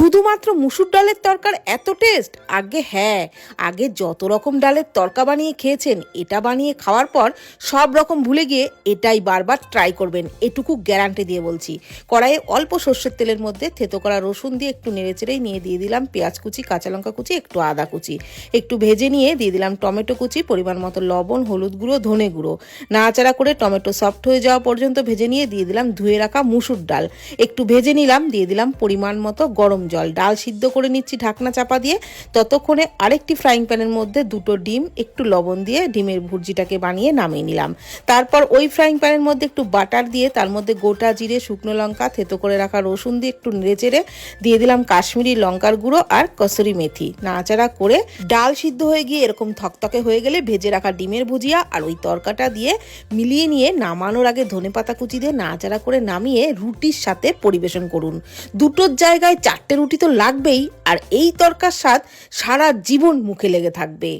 শুধুমাত্র মুসুর ডালের তরকার এত টেস্ট? আগে হ্যাঁ, আগে যত রকম ডালের তরকা বানিয়ে খেয়েছেন, এটা বানিয়ে খাওয়ার পর সব রকম ভুলে গিয়ে এটাই বারবার ট্রাই করবেন, এটুকু গ্যারান্টি দিয়ে বলছি। কড়াইয়ে অল্প সর্ষের তেলের মধ্যে থেতো করা রসুন দিয়ে একটু নেড়েচেড়েই নিয়ে দিয়ে দিলাম পেঁয়াজ কুচি, কাঁচা লঙ্কা কুচি, একটু আদা কুচি, একটু ভেজে নিয়ে দিয়ে দিলাম টমেটো কুচি, পরিমাণ মতো লবণ, হলুদ গুঁড়ো, ধনে গুঁড়ো। নাড়াচাড়া করে টমেটো সফট হয়ে যাওয়া পর্যন্ত ভেজে নিয়ে দিয়ে দিলাম ধুয়ে রাখা মুসুর ডাল, একটু ভেজে নিলাম, দিয়ে দিলাম পরিমাণ মতো গরম জল। ডাল সিদ্ধ করে নিচ্ছি ঢাকনা চাপা দিয়ে। ততক্ষণে আরেকটি ফ্রাইং প্যানের মধ্যে দুটো ডিম একটু লবণ দিয়ে ডিমের ভুর্জিটাকে বানিয়ে নামিয়ে নিলাম। তারপর ওই ফ্রাইং প্যানের মধ্যে একটু বাটার দিয়ে তার মধ্যে গোটা জিরে, শুকনো লঙ্কা, থেতো করে রাখা রসুন দিয়ে একটু নেড়েচেড়ে দিয়ে দিলাম কাশ্মীরি লঙ্কার গুঁড়ো আর কসুরি মেথি। নাড়াচাড়া করে ডাল সিদ্ধ হয়ে গিয়ে এরকম থকথকে হয়ে গেলে ভেজে রাখা ডিমের ভুজিয়া আর ওই তরকাটা দিয়ে মিলিয়ে নিয়ে নামানোর আগে ধনেপাতা কুচি দিয়ে নাড়াচাড়া করে নামিয়ে রুটির সাথে পরিবেশন করুন। দুটোর জায়গায় 4টে রুটি তো লাগবেই, আর এই তরকার স্বাদ সারা জীবন মুখে লেগে থাকবে।